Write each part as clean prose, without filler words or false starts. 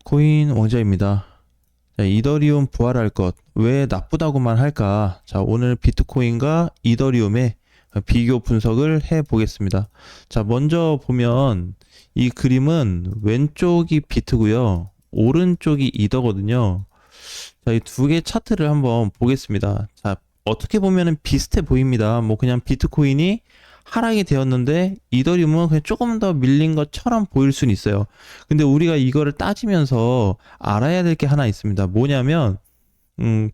비트코인 왕자입니다. 자, 이더리움 부활할 것, 왜 나쁘다고만 할까? 자, 오늘 비트코인과 이더리움의 비교 분석을 해 보겠습니다. 자, 먼저 보면 이 그림은 왼쪽이 비트고요. 오른쪽이 이더거든요. 자, 이 두 개 차트를 한번 보겠습니다. 자, 어떻게 보면은 비슷해 보입니다. 뭐 그냥 비트코인이 하락이 되었는데 이더리움은 그냥 조금 더 밀린 것처럼 보일 수는 있어요. 근데 우리가 이거를 따지면서 알아야 될 게 하나 있습니다. 뭐냐면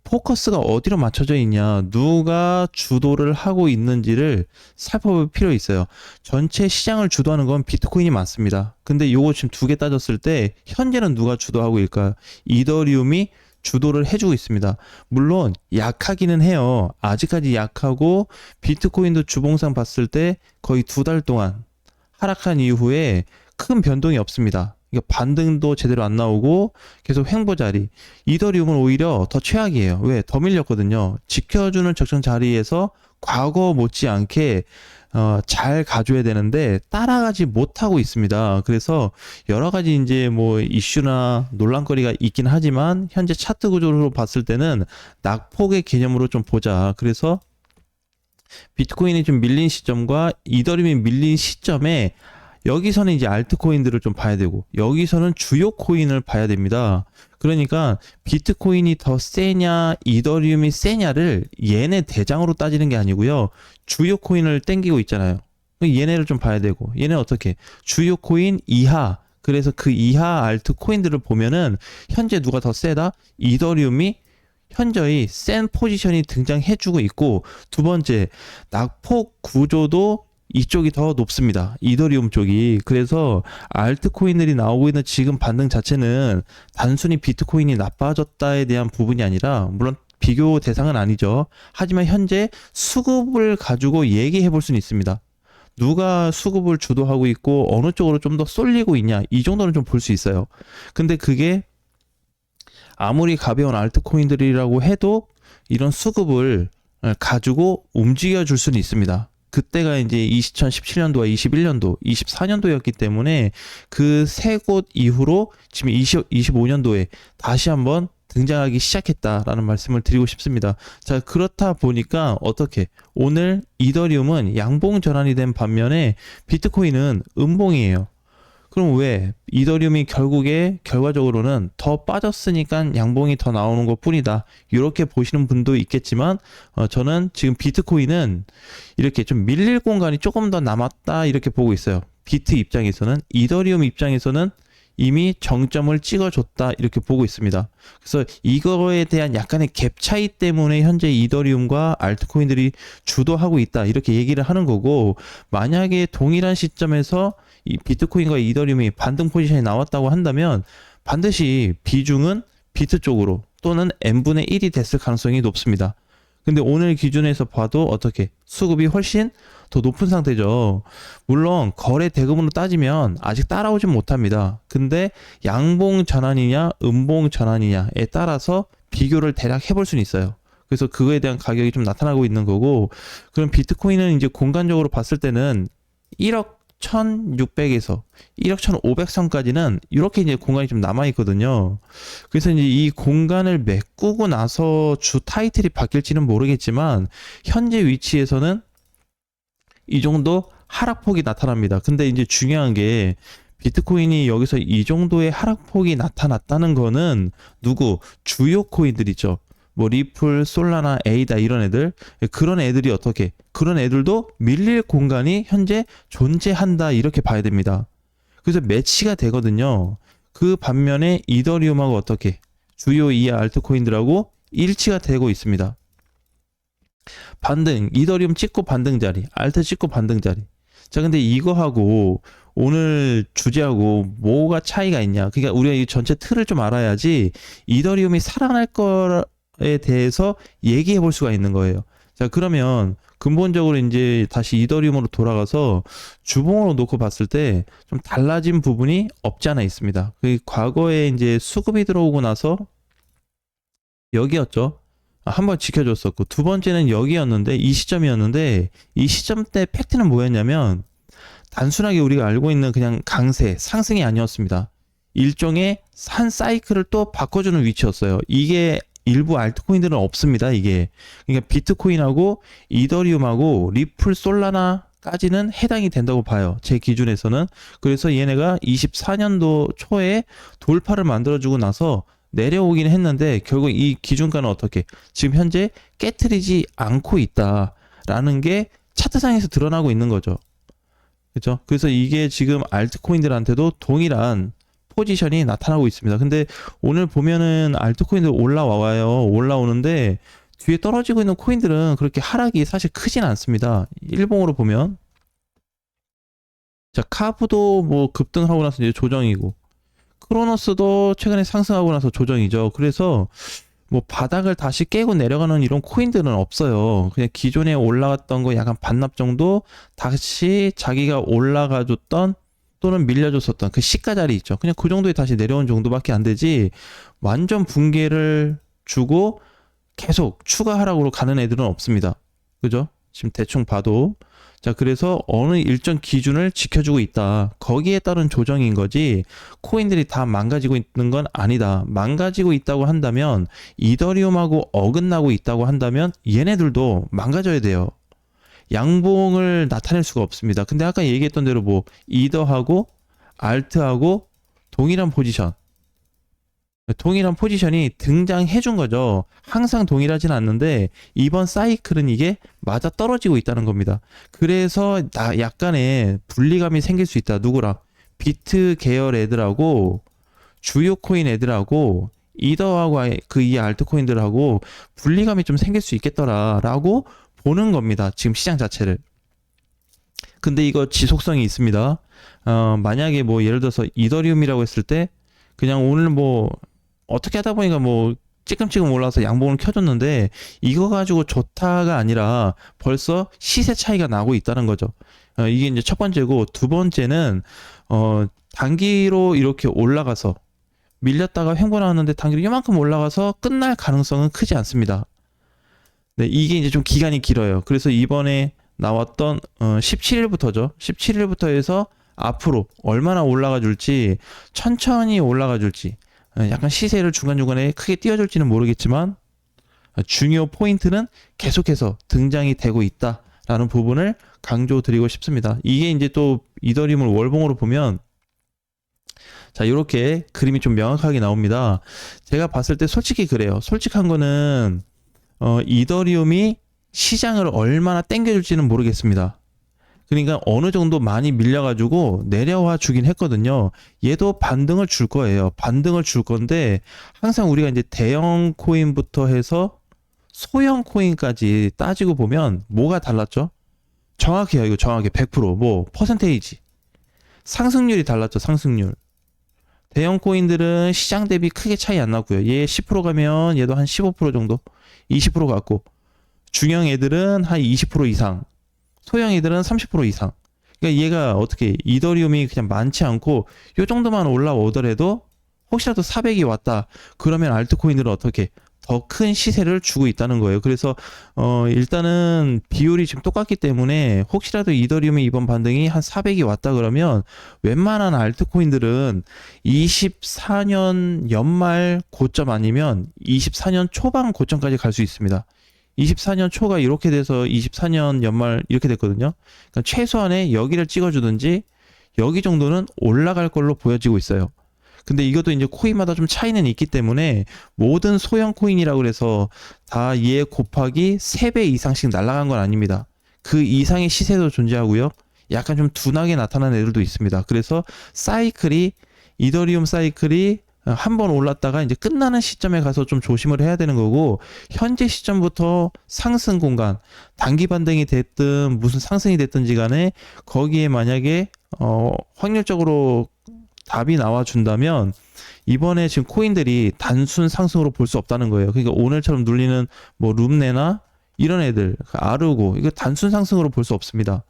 포커스가 어디로 맞춰져 있냐, 누가 주도를 하고 있는지를 살펴볼 필요 있어요. 전체 시장을 주도하는 건 비트코인이 맞습니다. 근데 요거 지금 두 개 따졌을 때 현재는 누가 주도하고 있을까요? 이더리움이 주도를 해주고 있습니다. 물론 약하기는 해요. 아직까지 약하고 비트코인도 주봉상 봤을 때 거의 2달 동안 하락한 이후에 큰 변동이 없습니다. 그러니까 반등도 제대로 안 나오고 계속 횡보 자리. 이더리움은 오히려 더 최악이에요. 왜? 더 밀렸거든요. 지켜주는 적정 자리에서 과거 못지않게 잘 가줘야 되는데 따라가지 못하고 있습니다. 그래서 여러 가지 이제 뭐 이슈나 논란거리가 있긴 하지만 현재 차트 구조로 봤을 때는 낙폭의 개념으로 좀 보자. 그래서 비트코인이 좀 밀린 시점과 이더리움이 밀린 시점에 여기서는 이제 알트코인들을 좀 봐야 되고 여기서는 주요 코인을 봐야 됩니다. 그러니까 비트코인이 더 세냐 이더리움이 세냐를 얘네 대장으로 따지는 게 아니고요. 주요 코인을 땡기고 있잖아요. 얘네를 좀 봐야 되고 얘는 어떻게 주요 코인 이하, 그래서 그 이하 알트코인들을 보면은 현재 누가 더 세다? 이더리움이 현저히 센 포지션이 등장해주고 있고, 두 번째 낙폭 구조도 이쪽이 더 높습니다. 이더리움 쪽이. 그래서 알트코인들이 나오고 있는 지금 반등 자체는 단순히 비트코인이 나빠졌다에 대한 부분이 아니라, 물론 비교 대상은 아니죠. 하지만 현재 수급을 가지고 얘기해 볼 수는 있습니다. 누가 수급을 주도하고 있고 어느 쪽으로 좀 더 쏠리고 있냐, 이 정도는 좀 볼 수 있어요. 근데 그게 아무리 가벼운 알트코인들이라고 해도 이런 수급을 가지고 움직여 줄 수는 있습니다. 그때가 이제 2017년도와 21년도, 24년도였기 때문에 그 세 곳 이후로 지금 25년도에 다시 한번 등장하기 시작했다라는 말씀을 드리고 싶습니다. 자, 그렇다 보니까 어떻게 오늘 이더리움은 양봉 전환이 된 반면에 비트코인은 음봉이에요. 그럼 왜? 이더리움이 결국에 결과적으로는 더 빠졌으니까 양봉이 더 나오는 것 뿐이다. 이렇게 보시는 분도 있겠지만 저는 지금 비트코인은 이렇게 좀 밀릴 공간이 조금 더 남았다 이렇게 보고 있어요. 비트 입장에서는, 이더리움 입장에서는 이미 정점을 찍어줬다 이렇게 보고 있습니다. 그래서 이거에 대한 약간의 갭 차이 때문에 현재 이더리움과 알트코인들이 주도하고 있다 이렇게 얘기를 하는 거고, 만약에 동일한 시점에서 이 비트코인과 이더리움이 반등 포지션이 나왔다고 한다면 반드시 비중은 비트 쪽으로 또는 n분의 1이 됐을 가능성이 높습니다. 근데 오늘 기준에서 봐도 어떻게 수급이 훨씬 더 높은 상태죠. 물론 거래 대금으로 따지면 아직 따라오진 못합니다. 근데 양봉 전환이냐 음봉 전환이냐에 따라서 비교를 대략 해볼 수는 있어요. 그래서 그거에 대한 가격이 좀 나타나고 있는 거고, 그럼 비트코인은 이제 공간적으로 봤을 때는 1억 1600에서 1억 1500 선까지는 이렇게 이제 공간이 좀 남아 있거든요. 그래서 이제 이 공간을 메꾸고 나서 주 타이틀이 바뀔지는 모르겠지만 현재 위치에서는 이 정도 하락폭이 나타납니다. 근데 이제 중요한 게 비트코인이 여기서 이 정도의 하락폭이 나타났다는 거는 누구? 주요 코인들이죠. 뭐 리플, 솔라나, 에이다 이런 애들, 그런 애들이 어떻게? 그런 애들도 밀릴 공간이 현재 존재한다 이렇게 봐야 됩니다. 그래서 매치가 되거든요. 그 반면에 이더리움하고 어떻게? 주요 이 알트코인들하고 일치가 되고 있습니다. 반등, 이더리움 찍고 반등 자리, 알트 찍고 반등 자리. 자, 근데 이거하고 오늘 주제하고 뭐가 차이가 있냐? 그러니까 우리가 이 전체 틀을 좀 알아야지 이더리움이 살아날 거에 대해서 얘기해 볼 수가 있는 거예요. 자, 그러면 근본적으로 이제 다시 이더리움으로 돌아가서 주봉으로 놓고 봤을 때 좀 달라진 부분이 없지 않아 있습니다. 그 과거에 이제 수급이 들어오고 나서 여기였죠. 한번 지켜줬었고, 두 번째는 여기였는데, 이 시점이었는데, 이 시점 때 팩트는 뭐였냐면 단순하게 우리가 알고 있는 그냥 강세, 상승이 아니었습니다. 일종의 한 사이클을 또 바꿔주는 위치였어요. 이게 일부 알트코인들은 없습니다. 이게 그러니까 비트코인하고 이더리움하고 리플, 솔라나까지는 해당이 된다고 봐요. 제 기준에서는. 그래서 얘네가 24년도 초에 돌파를 만들어주고 나서 내려오긴 했는데 결국 이 기준가는 어떻게 지금 현재 깨트리지 않고 있다라는 게 차트상에서 드러나고 있는 거죠. 그렇죠? 그래서 이게 지금 알트코인들한테도 동일한 포지션이 나타나고 있습니다. 근데 오늘 보면은 알트코인들 올라와요. 올라오는데 뒤에 떨어지고 있는 코인들은 그렇게 하락이 사실 크진 않습니다. 일봉으로 보면 자, 카브도 뭐 급등하고 나서 이제 조정이고 크로노스도 최근에 상승하고 나서 조정이죠. 그래서 뭐 바닥을 다시 깨고 내려가는 이런 코인들은 없어요. 그냥 기존에 올라갔던 거 약간 반납 정도 다시 자기가 올라가줬던 또는 밀려줬었던 그 시가 자리 있죠. 그냥 그 정도에 다시 내려온 정도밖에 안 되지 완전 붕괴를 주고 계속 추가 하락으로 가는 애들은 없습니다. 그죠? 지금 대충 봐도 자, 그래서 어느 일정 기준을 지켜주고 있다. 거기에 따른 조정인 거지 코인들이 다 망가지고 있는 건 아니다. 망가지고 있다고 한다면 이더리움하고 어긋나고 있다고 한다면 얘네들도 망가져야 돼요. 양봉을 나타낼 수가 없습니다. 근데 아까 얘기했던 대로 뭐 이더하고 알트하고 동일한 포지션이 등장해 준 거죠. 항상 동일하진 않는데 이번 사이클은 이게 맞아 떨어지고 있다는 겁니다. 그래서 약간의 분리감이 생길 수 있다. 누구랑? 비트 계열 애들하고 주요 코인 애들하고 이더하고 그 이 알트코인들하고 분리감이 좀 생길 수 있겠더라라고 보는 겁니다. 지금 시장 자체를. 근데 이거 지속성이 있습니다. 만약에 뭐 예를 들어서 이더리움이라고 했을 때 그냥 오늘 뭐 어떻게 하다 보니까 뭐 찌끔찌끔 올라서 양봉을 켜줬는데 이거 가지고 좋다가 아니라 벌써 시세 차이가 나고 있다는 거죠. 이게 이제 첫 번째고 두 번째는 단기로 이렇게 올라가서 밀렸다가 횡보 나왔는데 단기로 이만큼 올라가서 끝날 가능성은 크지 않습니다. 네, 이게 이제 좀 기간이 길어요. 그래서 이번에 나왔던 17일부터죠. 17일부터 해서 앞으로 얼마나 올라가 줄지 천천히 올라가 줄지 약간 시세를 중간중간에 크게 띄워줄지는 모르겠지만 중요 포인트는 계속해서 등장이 되고 있다라는 부분을 강조드리고 싶습니다. 이게 이제 또 이더리움을 월봉으로 보면 자, 이렇게 그림이 좀 명확하게 나옵니다. 제가 봤을 때 솔직히 그래요. 솔직한 거는 이더리움이 시장을 얼마나 땡겨줄지는 모르겠습니다. 그러니까 어느 정도 많이 밀려가지고 내려와 주긴 했거든요. 얘도 반등을 줄 거예요. 반등을 줄 건데 항상 우리가 이제 대형 코인부터 해서 소형 코인까지 따지고 보면 뭐가 달랐죠? 정확해요. 이거 정확해. 100%뭐 퍼센테이지. 상승률이 달랐죠. 상승률. 대형 코인들은 시장 대비 크게 차이 안 나고요. 얘 10% 가면 얘도 한 15% 정도, 20% 같고 중형 애들은 한 20% 이상, 소형 애들은 30% 이상. 그러니까 얘가 어떻게 이더리움이 그냥 많지 않고 요 정도만 올라오더라도 혹시라도 400이 왔다 그러면 알트코인들은 어떻게 더 큰 시세를 주고 있다는 거예요. 그래서 일단은 비율이 지금 똑같기 때문에 혹시라도 이더리움의 이번 반등이 한 400이 왔다 그러면 웬만한 알트코인들은 24년 연말 고점 아니면 24년 초반 고점까지 갈 수 있습니다. 24년 초가 이렇게 돼서 24년 연말 이렇게 됐거든요. 그러니까 최소한의 여기를 찍어주든지 여기 정도는 올라갈 걸로 보여지고 있어요. 근데 이것도 이제 코인마다 좀 차이는 있기 때문에 모든 소형 코인이라고 그래서 다 얘 곱하기 3배 이상씩 날아간 건 아닙니다. 그 이상의 시세도 존재하고요. 약간 좀 둔하게 나타나는 애들도 있습니다. 그래서 사이클이 이더리움 사이클이 한번 올랐다가 이제 끝나는 시점에 가서 좀 조심을 해야 되는 거고 현재 시점부터 상승 공간 단기 반등이 됐든 무슨 상승이 됐든지 간에 거기에 만약에 확률적으로 답이 나와준다면 이번에 지금 코인들이 단순 상승으로 볼 수 없다는 거예요. 그러니까 오늘처럼 눌리는 뭐 룸네나 이런 애들 아르고 이거 단순 상승으로 볼 수 없습니다.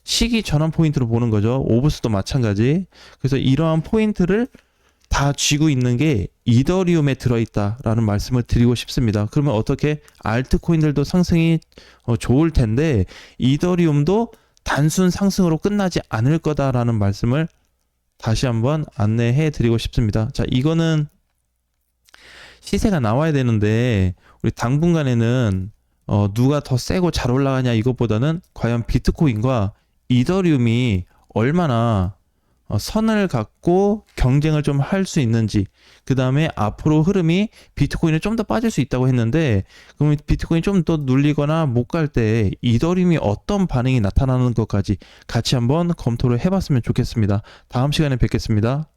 시기 전환 포인트로 보는 거죠. 오브스도 마찬가지. 그래서 이러한 포인트를 다 쥐고 있는 게 이더리움에 들어있다라는 말씀을 드리고 싶습니다. 그러면 어떻게 알트코인들도 상승이 좋을 텐데 이더리움도 단순 상승으로 끝나지 않을 거다라는 말씀을 다시 한번 안내해 드리고 싶습니다. 자, 이거는 시세가 나와야 되는데 우리 당분간에는 누가 더 세고 잘 올라가냐 이것보다는 과연 비트코인과 이더리움이 얼마나 선을 갖고 경쟁을 좀 할 수 있는지, 그 다음에 앞으로 흐름이 비트코인은 좀 더 빠질 수 있다고 했는데, 그러면 비트코인이 좀 더 눌리거나 못 갈 때 이더리움이 어떤 반응이 나타나는 것까지 같이 한번 검토를 해봤으면 좋겠습니다. 다음 시간에 뵙겠습니다.